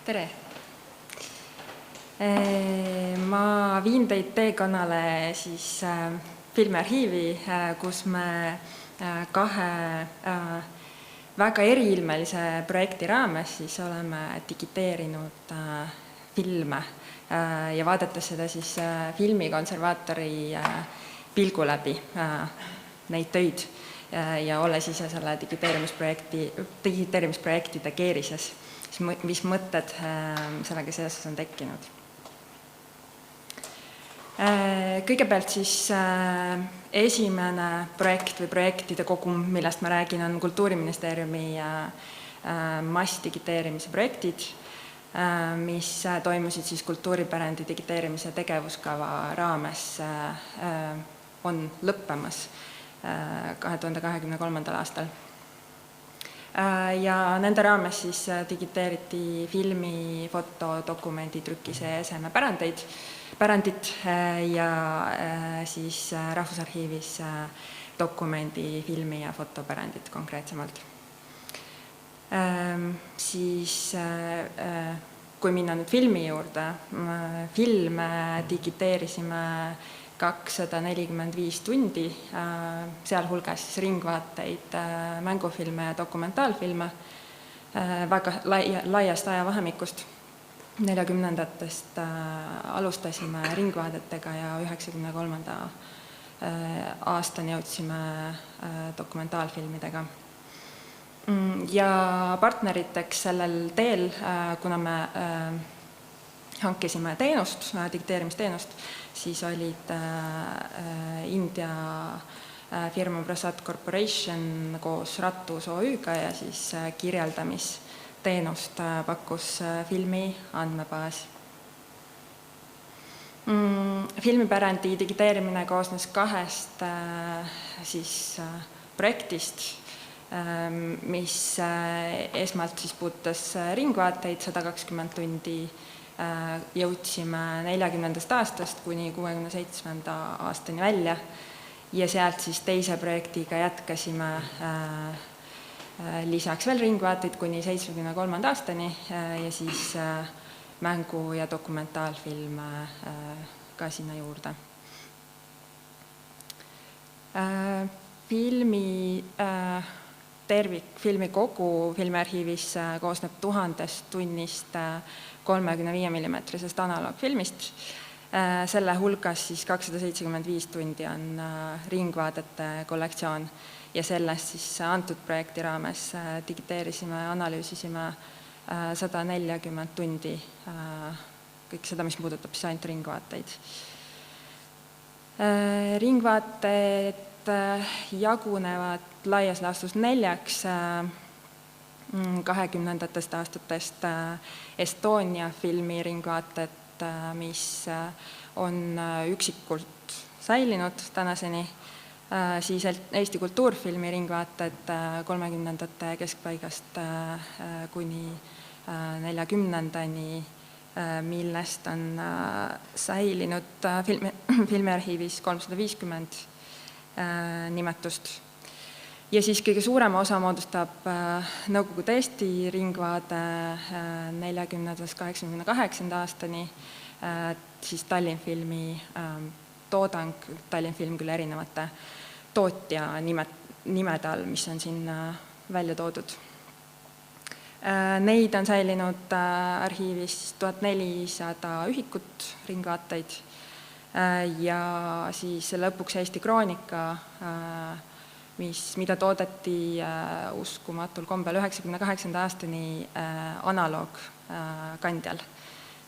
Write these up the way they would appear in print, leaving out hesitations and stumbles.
Tere! Ma viin teid teekonnale siis filmiarhiivi, kus me kahe väga eriilmelise projekti raames siis oleme digiteerinud filme ja vaadates seda siis filmikonservaatori pilgu läbi neid töid ja olles ise selle digiteerimisprojektide keerises, mis mõtted sellega seoses on tekkinud. Kõigepealt siis esimene projekt või projektide kogum, millest ma räägin, on Kultuuriministeeriumi massdigiteerimise projektid, mis toimusid siis kultuuripärandi digiteerimise tegevuskava raames, on lõppemas 2023. aastal. Ja nende raames siis digiteeriti filmi, foto, dokumendi, trükise ja esemepärandit ja siis Rahvusarhiivis dokumendi, filmi ja fotopärandit konkreetsemalt. Siis kui minna nüüd filmi juurde, filme digiteerisime 245 tundi, sealhulgas siis ringvaateid, mängufilme ja dokumentaalfilme väga laiast ajavahemikust. 40-ndatest alustasime ringvaadetega ja 93. aastani jõudsime dokumentaalfilmidega. Ja partneriteks sellel teel, kuna me hankisime teenust, digiteerimisteenust, siis olid India firma Prasad Corporation koos Ratus OÜ-ga ja siis kirjeldamisteenust pakkus filmi andmebaas. Filmipärandi digiteerimine koosnes kahest siis projektist, mis esmalt siis puudutas ringvaateid, 120 tundi jõudsime 40. aastast kuni 67. aastani välja ja sealt siis teise projektiga jätkasime lisaks veel ringvaateid kuni 73. aastani ja siis mängu- ja dokumentaalfilm ka sinna juurde. Filmi kogu filmiarhiivis koosneb 1000 tunnist 35 mm analoogfilmist. Selle hulgas siis 275 tundi on ringvaadete kollektsioon ja sellest siis antud projekti raames digiteerisime ja analüüsisime 140 tundi, kõik seda, mis puudutab siis ainult ringvaateid. Ringvaated jagunevad laias laastus 4. 20. aastatest Estonia filmi ringvaated, mis on üksikult säilinud tänaseni, siis Eesti kultuurfilmi ringvaated 30. keskpaigast kuni 40-ndani, millest on säilinud filmiarhiivis 350 nimetust. Ja siis kõige suurema osa moodustab Nõukogude Eesti ringvaade 40-88 aastani, siis Tallinnfilmi toodang, Tallinnfilm küll erinevate tootja nimede all, mis on siin välja toodud. Neid on säilinud arhiivis 1400 ühikut ringvaateid ja siis lõpuks Eesti Kroonika, mida toodeti uskumatul kombel 98. aastani analoogkandjal.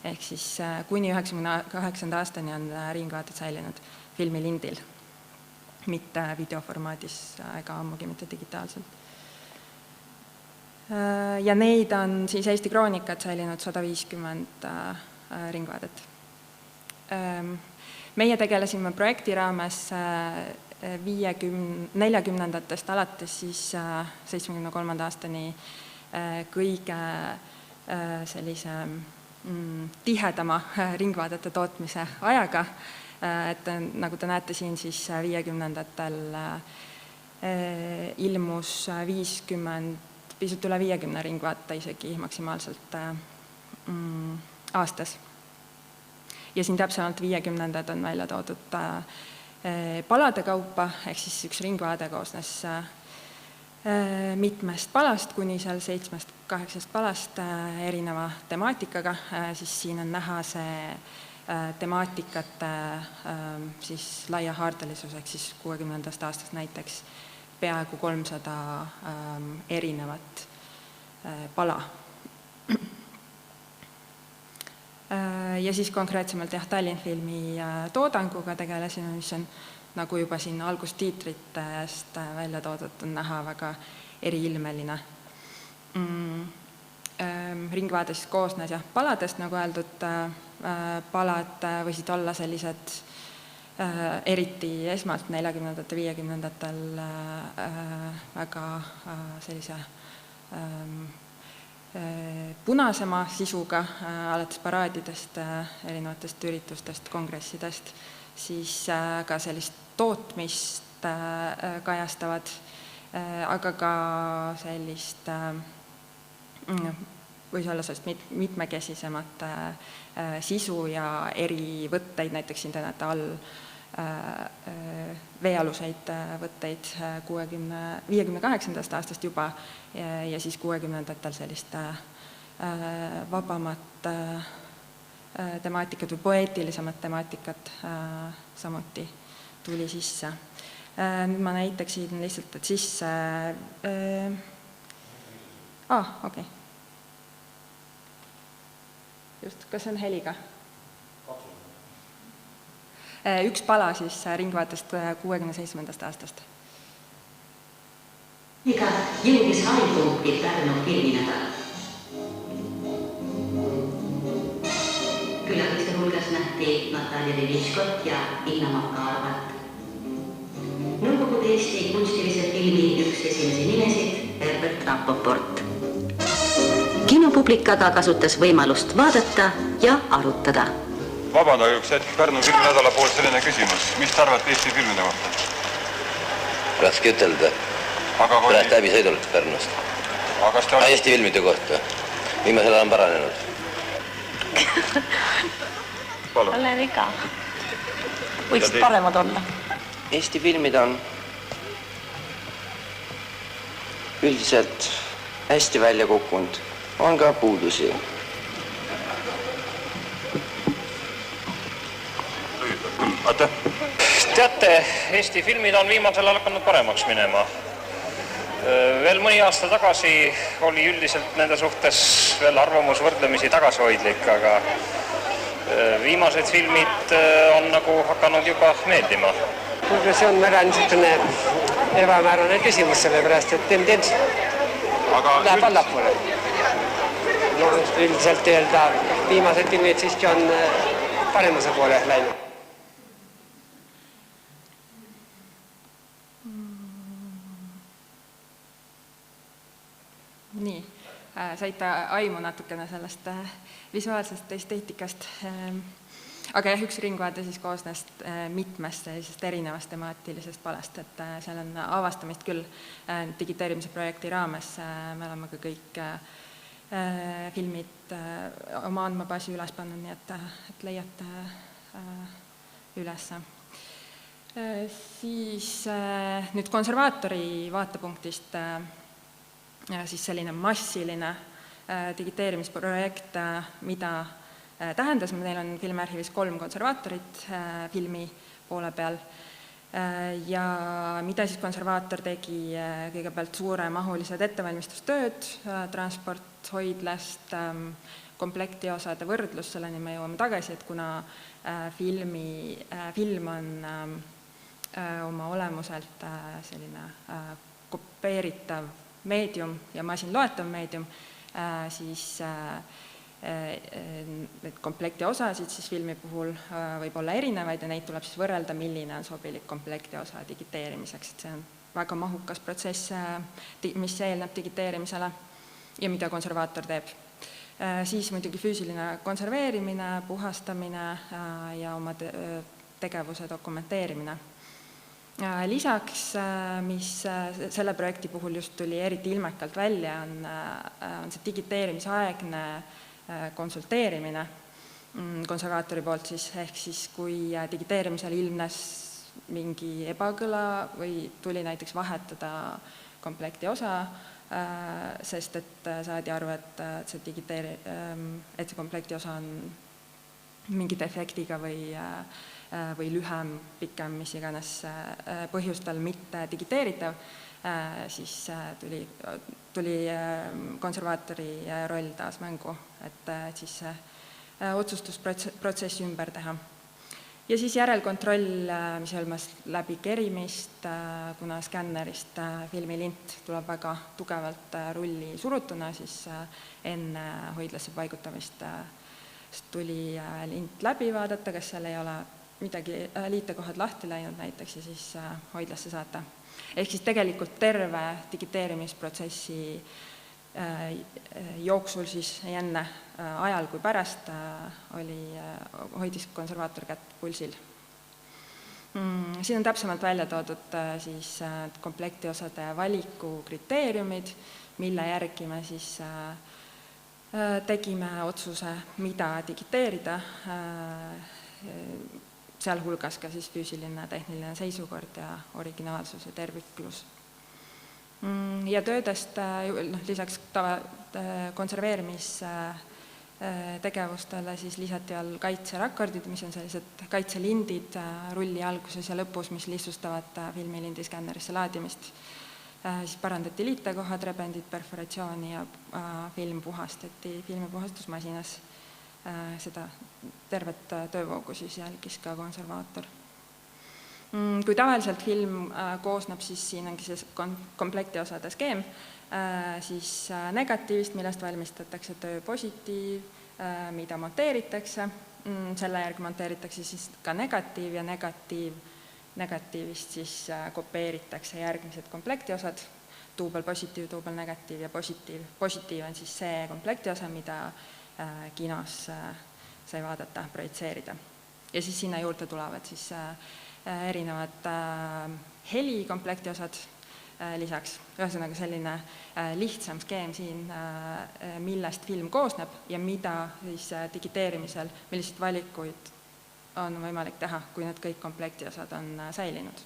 Ehk siis kuni 98. aastani on ringvaated säilinud filmilindil, mitte videoformaadis ega ammugi mitte digitaalselt. Ja neid on siis Eesti Kroonikat säilinud 150 ringvaadet. Meie tegelesime projekti raames 40-ndatest alates siis 73. aastani kõige sellise tihedama ringvaadete tootmise ajaga. Et nagu te näete siin, siis 50-ndatel ilmus 50, pisut üle 50 ringvaate isegi maksimaalselt aastas. Ja siin täpsemalt 50ndad on välja toodud palade kaupa, ehk siis üks ringvaade koosnes mitmest palast kuni seal 7-8 palast erineva temaatikaga, siis siin on näha see temaatikate siis laia haardelisus, ehk siis 60. aastast näiteks peaaegu 300 erinevat pala. Ja siis konkreetsemalt Tallinnfilmi toodanguga tegelesime, mis on nagu juba siin algustiitritest välja toodud, on näha väga eriilmeline. Ringvaade siis koosnes paladest, nagu öeldud, palad võisid olla sellised eriti esmalt 40ndate, 50ndatel väga sellise punasema sisuga, alates paraadidest, erinevatest üritustest, kongressidest, siis ka sellist tootmist kajastavad, aga ka sellist võis olla sellist mitmekesisemat sisu ja eri võtteid, näiteks siin te näete all veealuseid võtteid 58. aastast juba ja siis 60ndatel sellist vabamat temaatikat või poeetilisemat temaatikat samuti tuli sisse. Nüüd ma näitaksin lihtsalt, et sisse okei. Just, kas on heliga? Üks pala siis ringvaatest 67. aastast. Iga jõudis haripunkti Pärnu filminädal. Külaliste hulgas nähti Natalja Liviškot ja Inna Makarovat. Nõukogude Eesti kunstilise filmi üks esimesi nimesid Herbert Rapoport. Kinopublikaga kasutas võimalust vaadata ja arutada. Vabandage üks hetk, Pärnu filminädala poolt selline küsimus. Mis te arvate Eesti filmide kohta? Raske ütelda. Praegu läbi sõidult Pärnust. Eesti filmide kohta. Viimasel ajal on paranenud. Olen iga. Võiksid paremad olla. Eesti filmid on üldiselt hästi välja kukkunud. On ka puudusi. Teate, Eesti filmid on viimasel ajal hakanud paremaks minema. Veel mõni aasta tagasi oli üldiselt nende suhtes veel arvamus võrdlemisi tagasihoidlik, aga viimased filmid on nagu hakanud juba meeldima. See on väga niisugune ebamäärane küsimus, sellepärast, et tendents läheb allapoole. Üldiselt öelda, viimased filmid siiski on paremuse poole läinud. Nii, saite aimu natukene sellest visuaalsest esteetikast. Aga jah, üks ringvaade siis koosnes mitmest sellisest erinevast temaatilisest palast, et seal on avastamist küll digiteerimise projekti raames. Me oleme ka kõik filmid oma andmebaasi üles pannud, nii et leiate ülesse. Siis nüüd konservaatori vaatepunktist siis selline massiline digiteerimisprojekt, mida tähendas, meil on Filmiarhiivis 3 konservaatorit filmi poole peal ja mida siis konservaator tegi kõigepealt suuremahulised ettevalmistustööd, transport hoidlast, komplektiosade võrdlus, selleni me jõuame tagasi, et kuna film on oma olemuselt selline kopeeritav meedium ja masinloetav meedium, siis need komplekti osasid siis filmi puhul võib olla erinevaid ja neid tuleb siis võrrelda, milline on sobilik komplekti osa digiteerimiseks. Et see on väga mahukas protsess, mis eelneb digiteerimisele ja mida konservaator teeb. Siis muidugi füüsiline konserveerimine, puhastamine ja oma tegevuse dokumenteerimine. Lisaks, mis selle projekti puhul just tuli eriti ilmekalt välja, on see digiteerimisaegne konsulteerimine konservaatori poolt siis, ehk siis kui digiteerimisel ilmnes mingi ebakõla või tuli näiteks vahetada komplekti osa, sest et saadi aru, et see komplekti osa on mingi defektiga või lühem, pikem, mis iganes põhjustel mitte digiteeritav, siis tuli konservaatori roll taas mängu, et siis see otsustusprotsessi ümber teha. Ja siis järelkontroll, mis hõlmas läbi kerimist, kuna skännerist filmilint tuleb väga tugevalt rulli surutuna, siis enne hoidlasse paigutamist tuli lint läbi vaadata, kas seal ei ole midagi liitekohad lahti läinud näiteks ja siis hoidlasse saata. Ehk siis tegelikult terve digiteerimisprotsessi jooksul siis enne ajal kui pärast hoidis konservaator kätt pulsil. Siin on täpsemalt välja toodud siis komplektiosade valiku kriteeriumid, mille järgi me siis tegime otsuse, mida digiteerida, sealhulgas ka siis füüsiline tehniline seisukord ja originaalsus ja terviklus. Ja töödest lisaks konserveerimistegevustele siis lisati all kaitserakordid, mis on sellised kaitselindid rulli alguses ja lõpus, mis lihtsustavad filmilindi skännerisse laadimist. Siis parandati liitekohad, rebendid, perforatsiooni ja film puhastati filmipuhastusmasinas. Seda tervet töövoogu siis jälgis ka konservaator. Kui tavaliselt film koosneb, siis siin ongi see komplektiosade skeem, siis negatiivist, millest valmistatakse tööpositiiv, mida monteeritakse, selle järgi monteeritakse siis ka negatiiv ja negatiivist siis kopeeritakse järgmised komplektiosad, duubelpositiiv, duubelnegatiiv ja positiiv on siis see komplektiosa, mida kinos sai vaadata, projitseerida. Ja siis sinna juurde tulevad siis erinevad helikomplektiosad lisaks. Ühesõnaga selline lihtsam skeem siin, millest film koosneb ja mida siis digiteerimisel, milliseid valikuid on võimalik teha, kui need kõik komplektiosadad on säilinud.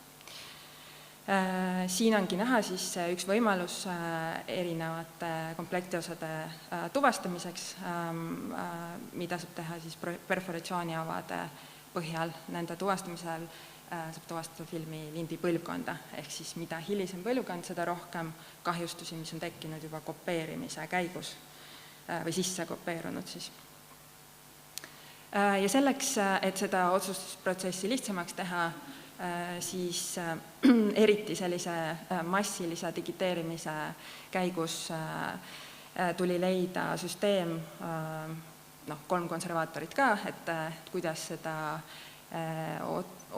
Siin ongi näha siis üks võimalus erinevate komplektiosade tuvastamiseks, mida saab teha siis perforatsiooniavade põhjal. Nende tuvastamisel saab tuvastada filmi lindi põlvkonda, ehk siis mida hilisem põlvkond, seda rohkem kahjustusi, mis on tekkinud juba kopeerimise käigus või sisse kopeerunud siis. Ja selleks, et seda otsustusprotsessi lihtsamaks teha, siis eriti sellise massilise digiteerimise käigus tuli leida süsteem, 3 konservaatorit ka, et kuidas seda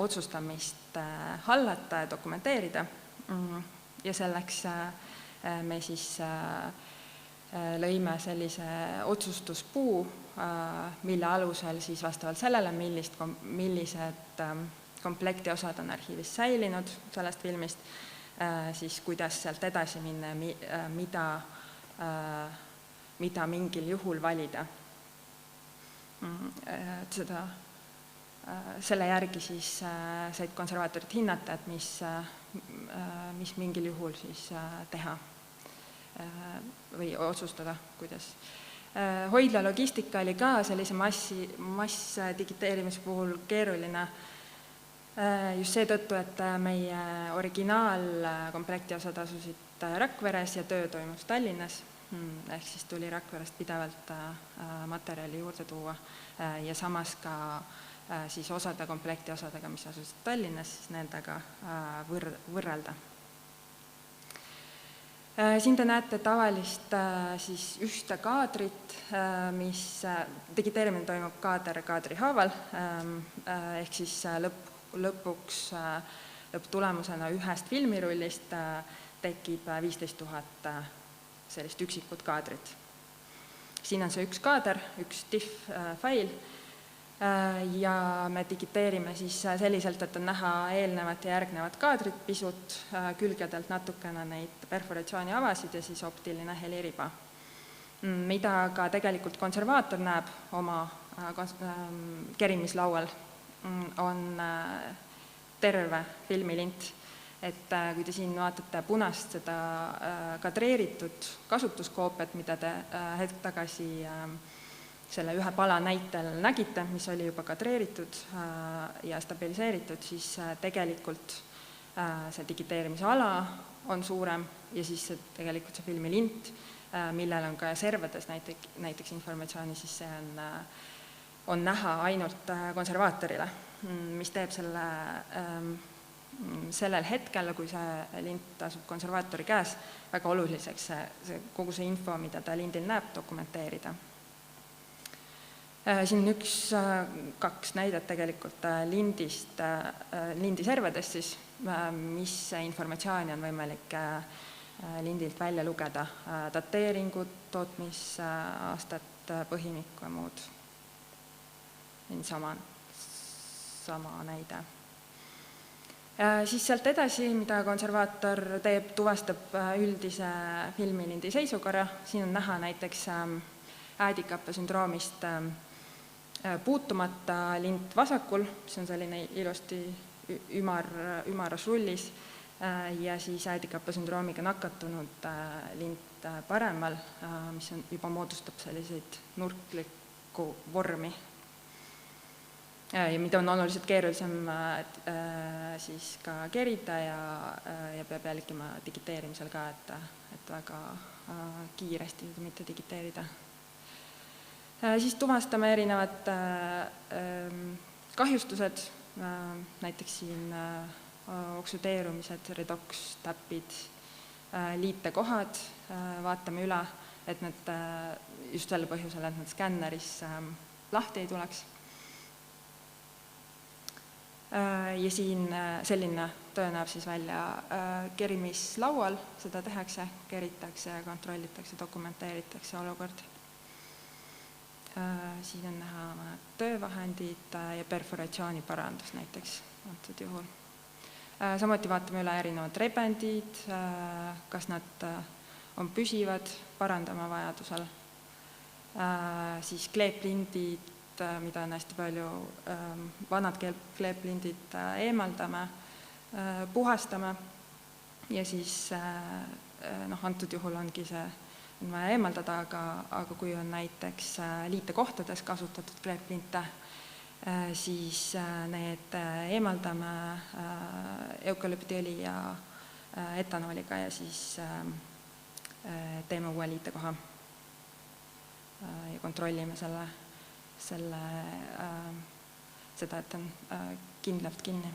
otsustamist hallata ja dokumenteerida. Ja selleks me siis lõime sellise otsustuspuu, mille alusel siis vastavalt sellele, millised komplektiosad on arhiivis säilinud sellest filmist, siis kuidas sealt edasi minna, mida mingil juhul valida. Selle järgi siis said konservaatorid hinnata, et mis mingil juhul siis teha või otsustada, kuidas. Hoidla logistika oli ka sellise massdigiteerimise puhul keeruline just seetõttu, et meie originaalkomplektiosad asusid Rakveres ja töö toimus Tallinnas, ehk siis tuli Rakverest pidevalt materjali juurde tuua ja samas ka siis osade komplekti-osadega, mis asusid Tallinnas, siis nendega võrrelda. Siin te näete tavalist siis ühte kaadrit, mis digiteerimine toimub kaadri haaval, ehk siis lõpptulemusena ühest filmirullist tekib 15 000 sellist üksikut kaadrit. Siin on see üks kaader, üks TIFF-fail ja me digiteerime siis selliselt, et on näha eelnevat ja järgnevat kaadrit, pisut külgedelt natukene neid perforatsiooniavasid ja siis optiline heliriba. mida ka tegelikult konservaator näeb oma kerimislaual, on terve filmilint. Et kui te siin vaatate punast seda kadreeritud kasutuskoopiat, mida te hetk tagasi selle ühe pala näitel nägite, mis oli juba kadreeritud ja stabiliseeritud, siis tegelikult see digiteerimise ala on suurem ja siis tegelikult see filmilint, millel on ka servades näiteks informatsiooni, siis see on näha ainult konservaatorile, mis teeb sellel hetkel, kui see lint asub konservaatori käes, väga oluliseks kogu see info, mida ta lindil näeb, dokumenteerida. Siin on kaks näidet tegelikult lindiservedest, siis, mis informatsiooni on võimalik lindilt välja lugeda, dateeringud, tootmisaastat, põhimikku ja muud. Sama näide. Siis sealt edasi, mida konservaator teeb, tuvastab üldise filmilindi seisukorra. Siin on näha näiteks äädikappe sündroomist puutumata lint vasakul, mis on selline ilusti ümaras rullis, ja siis äädikappe sündroomiga nakatunud lint paremal, mis juba moodustab selliseid nurklikku vormi. Ja mida on oluliselt keerulisem siis ka kerida ja peab jälgima digiteerimisel ka, et väga kiiresti mitte digiteerida. Siis tuvastame erinevad kahjustused, näiteks siin oksüdeerumised, redoks, täpid, liitekohad, vaatame üle, et need just selle põhjusel, et need skänneris lahti ei tuleks. Ja siin selline töö näeb siis välja kerimislaual, seda tehakse, keritakse ja kontrollitakse, dokumenteeritakse olukord. Siin on näha töövahendid ja perforatsiooniparandus näiteks antud juhul. Samuti vaatame üle erinevad rebendid, kas nad on püsivad, parandama vajadusel. Siis kleeplindid, mida on hästi palju, vanad kleeplindid eemaldame, puhastame ja siis antud juhul ongi see on vaja eemaldada, aga kui on näiteks liitekohtades kasutatud kleeplinte, siis need eemaldame eukalüptiõli ja etanooliga ja siis teeme uue liitekoha ja kontrollime seda, et on kindlalt kinni.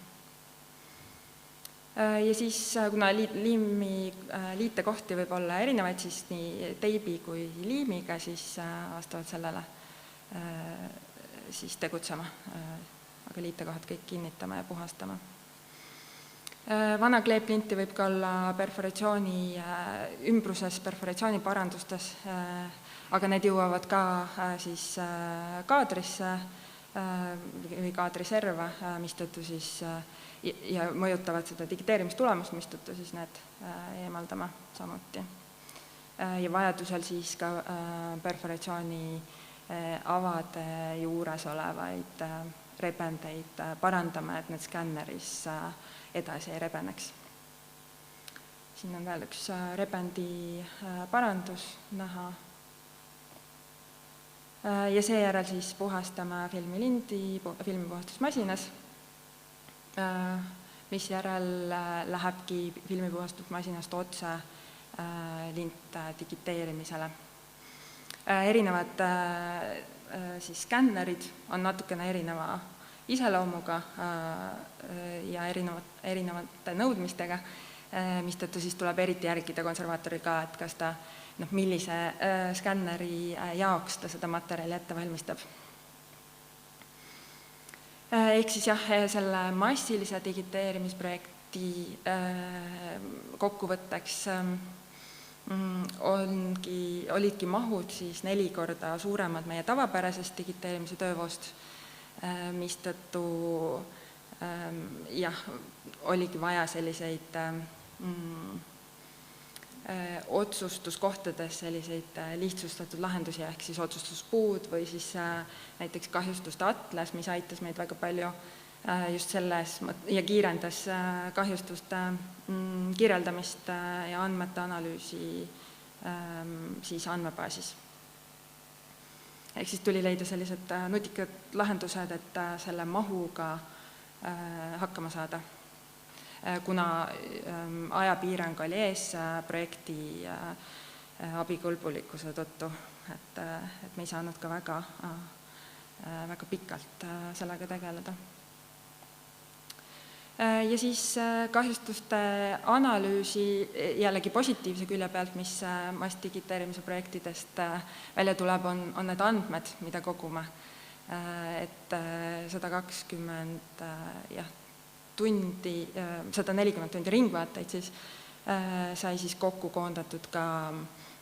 Ja siis, kuna liimi liitekohti võib olla erinevaid, siis nii teibi kui liimiga, siis vastavalt sellele siis tegutsema, aga liitekohad kõik kinnitame ja puhastame. Vana kleeplinti võib ka olla perforatsiooni ümbruses, perforatsiooniparandustes, aga need jõuavad ka siis kaadrisse või kaadriserva, mistõttu siis ja mõjutavad seda digiteerimistulemust, mistõttu siis need eemaldame samuti. Ja vajadusel siis ka perforatsiooni avade juures olevaid rebendeid parandame, et need skänneris edasi ei rebeneks. Siin on veel üks rebendi parandus näha. Ja seejärel siis puhastame filmilindi filmipuhastusmasinas, mis järel lähebki filmipuhastusmasinast otse lint digiteerimisele. Erinevad siis skännerid on natukene erineva iseloomuga ja erinevate nõudmistega, mistõttu siis tuleb eriti järgida konservaatoril ka, et kas ta millise skänneri jaoks ta seda materjali ette valmistab. Ehk siis jah, selle massilise digiteerimisprojekti kokkuvõtteks olidki mahud siis 4 korda suuremad meie tavapärasest digiteerimise töövoost, mistõttu jah, oligi vaja selliseid otsustuskohtades selliseid lihtsustatud lahendusi, ehk siis otsustuspuud või siis näiteks kahjustuste atlas, mis aitas meid väga palju just selles ja kiirendas kahjustuste kirjeldamist ja andmete analüüsi siis andmebaasis. Ehk siis tuli leida sellised nutikad lahendused, et selle mahuga hakkama saada. Kuna ajapiirang oli ees projekti abikõlbulikkuse tõttu, et me ei saanud ka väga pikalt sellega tegeleda. Ja siis kahjustuste analüüsi jällegi positiivse külje pealt, mis massdigiteerimise projektidest välja tuleb, on need andmed, mida kogume. Et 140 tundi ringvaateid siis sai siis kokku koondatud ka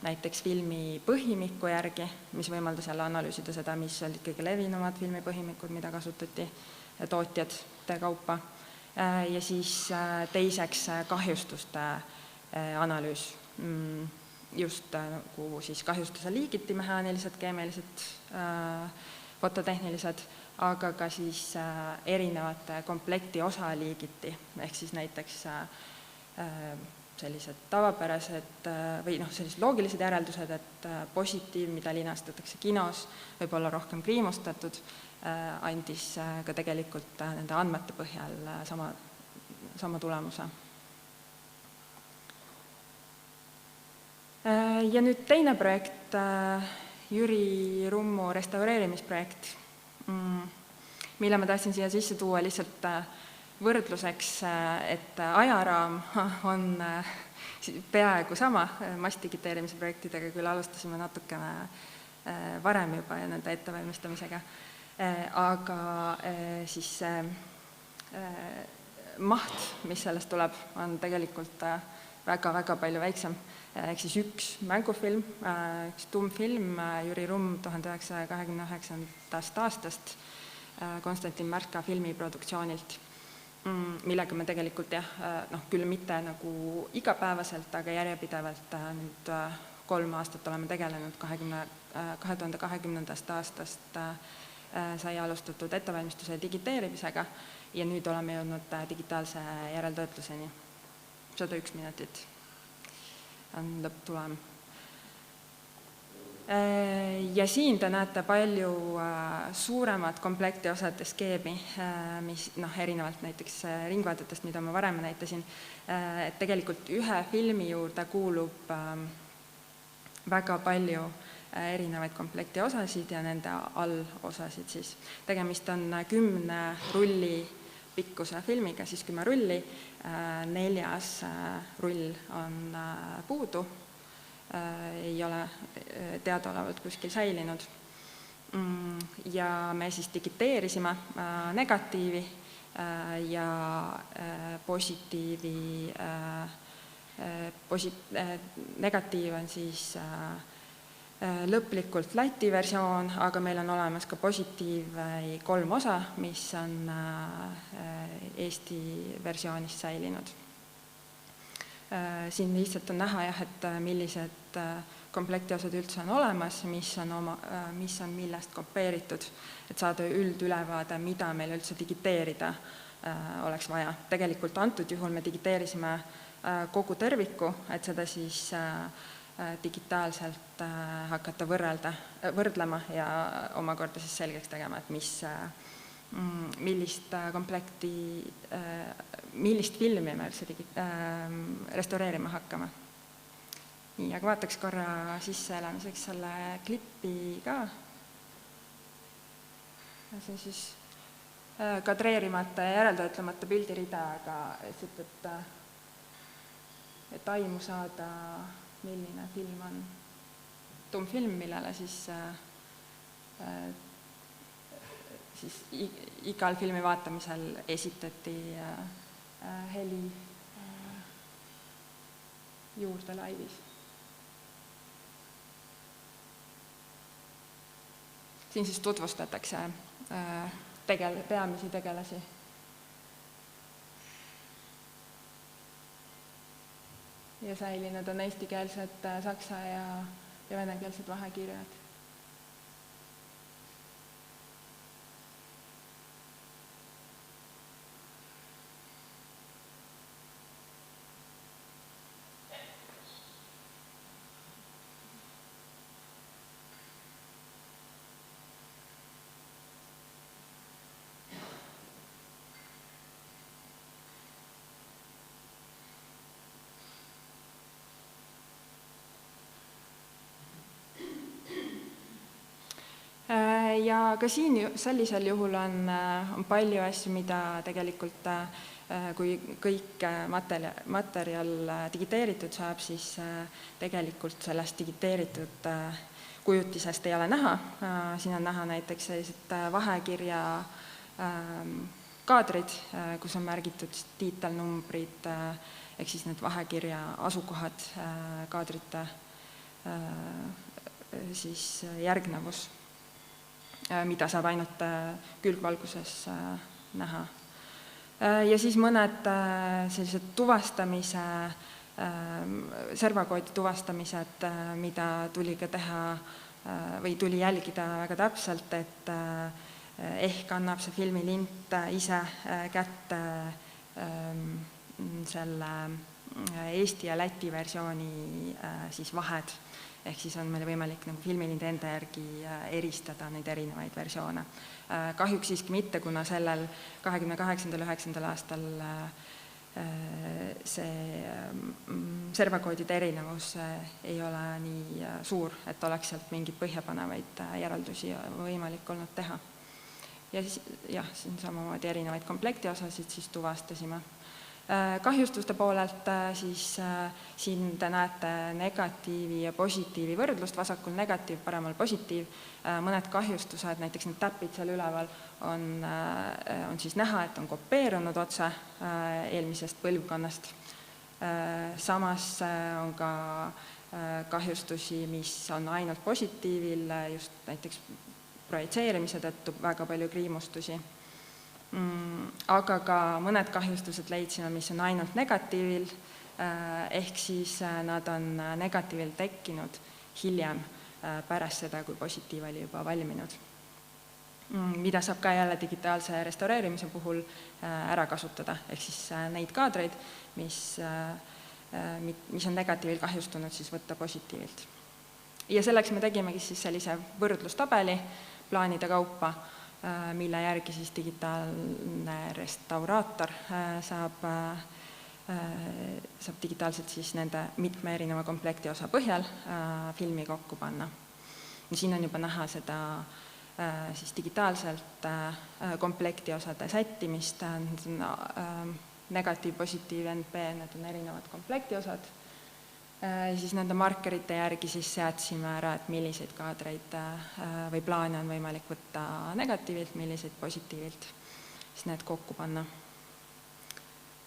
näiteks filmi põhimiku järgi, mis võimaldas jälle analüüsida seda, mis olid kõige levinumad filmipõhimikud, mida kasutati tootjate kaupa. Ja siis teiseks kahjustuste analüüs, just nagu siis kahjustuse liigiti mehaanilised, keemilised, fototehnilised, aga ka siis erinevate komplekti osaliigiti, ehk siis näiteks sellised tavapärased või sellised loogilised järeldused, et positiiv, mida linastatakse kinos, võib olla rohkem kriimustatud, andis ka tegelikult nende andmete põhjal sama tulemuse. Ja nüüd teine projekt, Jüri Rummu restaureerimisprojekt, mille ma tahtsin siia sisse tuua lihtsalt võrdluseks, et ajaraam on peaaegu sama massdigiteerimise projektidega, küll alustasime natukene varem juba ja nende ettevalmistamisega. Aga siis maht, mis sellest tuleb, on tegelikult väga palju väiksem. Ehk siis üks mängufilm, üks tummfilm Jüri Rumm 1929. aastast Konstantin Märka filmiproduktsioonilt, millega me tegelikult küll mitte nagu igapäevaselt, aga järjepidevalt nüüd 3 aastat oleme tegelenud. 2020. aastast sai alustatud ettevalmistuse digiteerimisega ja nüüd oleme jõudnud digitaalse järeltöötluseni. 101 minutit on lõpptulem. Ja siin te näete palju suuremat komplekti osade skeemi, mis erinevalt näiteks ringvaatetest, mida ma varem näitasin, et tegelikult ühe filmi juurde kuulub väga palju erinevaid komplekti osasid ja nende allosasid siis. Tegemist on 10 rulli pikkuse filmiga, siis 10 rulli, 4. rull on puudu, ei ole teadaolevalt kuskil säilinud. Ja me siis digiteerisime negatiivi ja positiivi. Negatiiv on siis lõplikult Läti versioon, aga meil on olemas ka positiivi 3 osa, mis on Eesti versioonis säilinud. Siin lihtsalt on näha, et millised komplektiosad üldse on olemas, mis on millest kopeeritud, et saada üldülevaade, mida meil üldse digiteerida oleks vaja. Tegelikult antud juhul me digiteerisime kogu terviku, et seda siis digitaalselt hakata võrdlema ja omakorda siis selgeks tegema, et millist komplekti, millist filmi me üldse restaureerima hakkame. Nii, aga vaataks korra sisseelamiseks selle klippi ka. See on siis kadreerimata ja järeltöötlemata pildirida, aga et aimu saada, milline film on tummfilm, millele siis igal filmi vaatamisel esitati heli juurde laivis. Siin siis tutvustatakse peamisi tegelasi. ja säilinud on eestikeelsed saksa ja venekeelsed vahekirjad. Ja ka siin sellisel juhul on palju asju, mida tegelikult, kui kõik materjal digiteeritud saab, siis tegelikult sellest digiteeritud kujutisest ei ole näha. Siin on näha näiteks sellised vahekirja kaadrid, kus on märgitud tiitelnumbrid, ehk siis need vahekirja asukohad, kaadrite siis järgnevus, mida saab ainult külgvalguses näha. Ja siis mõned sellised tuvastamise, servakoodi tuvastamised, mida tuli ka teha või tuli jälgida väga täpselt, et ehk annab see filmilint ise kätte selle Eesti ja Läti versiooni siis vahed. Ehk siis on meil võimalik nagu filmilinde enda järgi eristada neid erinevaid versioone. Kahjuks siiski mitte, kuna sellel 28.–9. aastal see servakoodide erinevus ei ole nii suur, et oleks sealt mingeid põhjapanevaid järeldusi võimalik olnud teha. Ja siis, siin samamoodi erinevaid komplektiosasid siis tuvastasime. Kahjustuste poolelt siis siin te näete negatiivi ja positiivi võrdlust, vasakul negatiiv, paremal positiiv. Mõned kahjustused, näiteks need täpid seal üleval, on siis näha, et on kopeerunud otse eelmisest põlvkonnast. Samas on ka kahjustusi, mis on ainult positiivil, just näiteks projitseerimise tõttu väga palju kriimustusi. Aga ka mõned kahjustused leidsime, mis on ainult negatiivil, ehk siis nad on negatiivil tekkinud hiljem pärast seda, kui positiiv oli juba valminud. Mida saab ka jälle digitaalse restaureerimise puhul ära kasutada, ehk siis neid kaadreid, mis on negatiivil kahjustunud, siis võtta positiivilt. Ja selleks me tegimegi siis sellise võrdlustabeli plaanide kaupa, mille järgi siis digitaalne restauraator saab digitaalselt siis nende mitme erineva komplekti osa põhjal filmi kokku panna. Siin on juba näha seda siis digitaalselt komplekti osade sättimist, negatiiv, positiiv, NP, need on erinevad komplekti osad. Siis nende markerite järgi siis seadsime ära, et milliseid kaadreid või plaane on võimalik võtta negatiivilt, milliseid positiivilt, siis need kokku panna.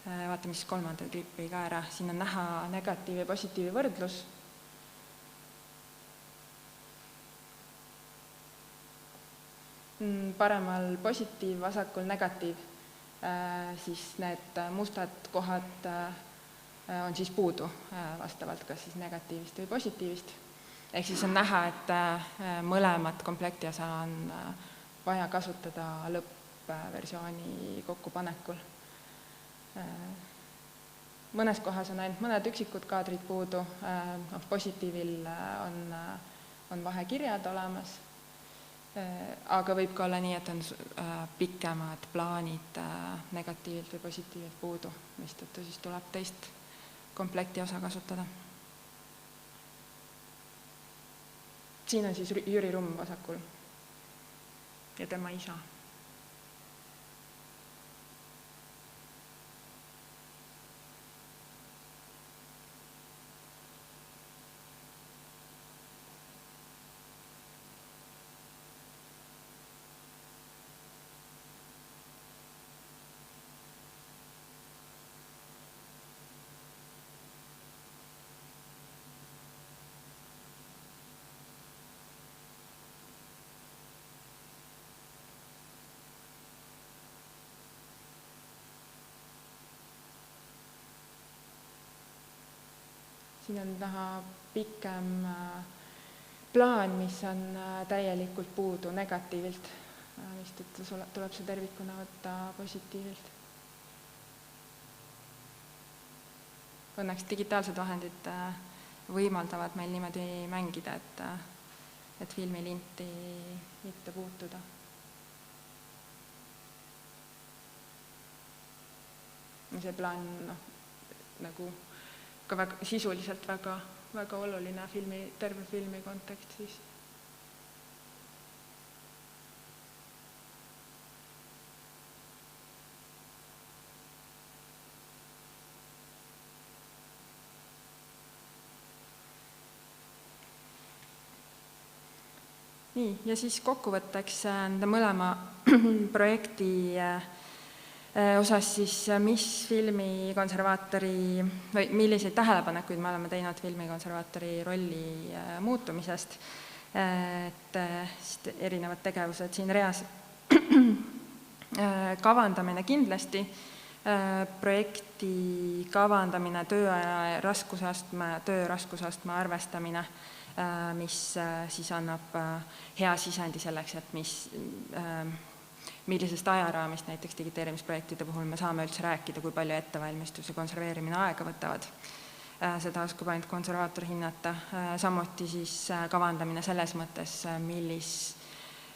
Vaatame siis kolmanda klipi ka ära. Siin on näha negatiivi ja positiivi võrdlus. Paremal positiiv, vasakul negatiiv, siis need mustad kohad on siis puudu vastavalt kas siis negatiivist või positiivist. Ehk siis on näha, et mõlemat komplekti-osa on vaja kasutada lõppversiooni kokkupanekul. Mõnes kohas on ainult mõned üksikud kaadrid puudu, positiivil on vahekirjad olemas, aga võib ka olla nii, et on pikemad plaanid negatiivilt või positiivilt puudu, mistõttu siis tuleb teist komplekti osa kasutada. Siin on siis Jüri Rumm vasakul ja tema isa. siin on näha pikem plaan, mis on täielikult puudu negatiivilt, mistõttu tuleb see tervikuna võtta positiivilt. Õnneks digitaalsed vahendid võimaldavad meil niimoodi mängida, et filmilinti mitte puutuda. See plaan nagu ka sisuliselt väga oluline terve filmi kontekstis. Nii, ja siis kokkuvõtteks nende mõlema projekti osas siis, mis filmikonservaatori või milliseid tähelepanekuid me oleme teinud filmikonservaatori rolli muutumisest, et erinevad tegevused siin reas. Kavandamine kindlasti, projekti kavandamine, töö raskusastme arvestamine, mis siis annab hea sisendi selleks, et millisest ajaraamist näiteks digiteerimisprojektide puhul me saame üldse rääkida, kui palju ettevalmistus ja konserveerimine aega võtavad. Seda oskab ainult konservaator hinnata. Samuti siis kavandamine selles mõttes,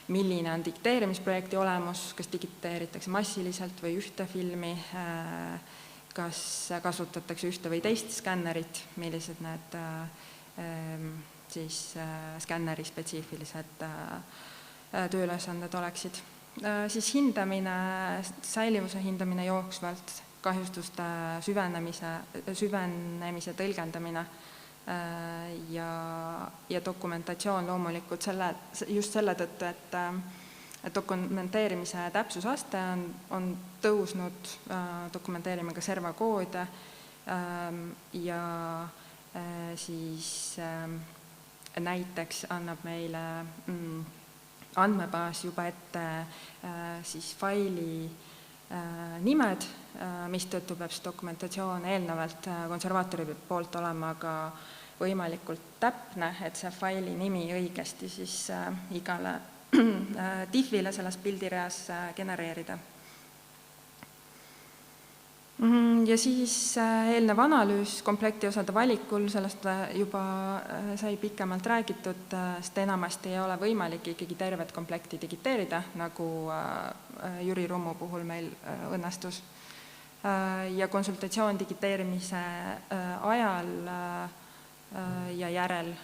milline on digiteerimisprojekti olemus, kas digiteeritakse massiliselt või ühte filmi, kas kasutatakse ühte või teist skännerit, millised need siis skänneri spetsiifilised tööülesanded oleksid. Siis hindamine, säilivuse hindamine jooksvalt, kahjustuste süvenemise tõlgendamine ja dokumentatsioon loomulikult just selle tõttu, et dokumenteerimise täpsusaste on tõusnud, dokumenteerime ka servakoode ja siis näiteks annab meile andmebaas juba ette siis faili nimed, mistõttu peab see dokumentatsioon eelnevalt konservaatori poolt olema ka võimalikult täpne, et see faili nimi õigesti siis igale diffile selles pildireas genereerida. Ja siis eelnev analüüs komplektiosade valikul, sellest juba sai pikemalt räägitud, sest enamasti ei ole võimalik ikkagi tervet komplekti digiteerida, nagu Jüri Rummu puhul meil õnnestus. Ja konsultatsioon digiteerimise ajal ja järel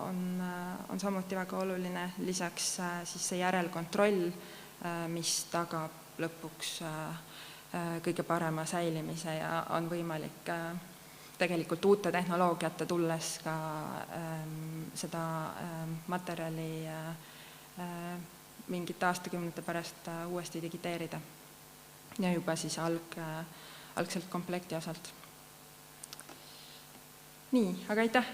on samuti väga oluline, lisaks siis see järelkontroll, mis tagab lõpuks kõige parema säilimise ja on võimalik tegelikult uute tehnoloogiate tulles ka seda materjali mingite aastakümnete pärast uuesti digiteerida ja juba siis algselt komplekti osalt. Nii, aga aitäh!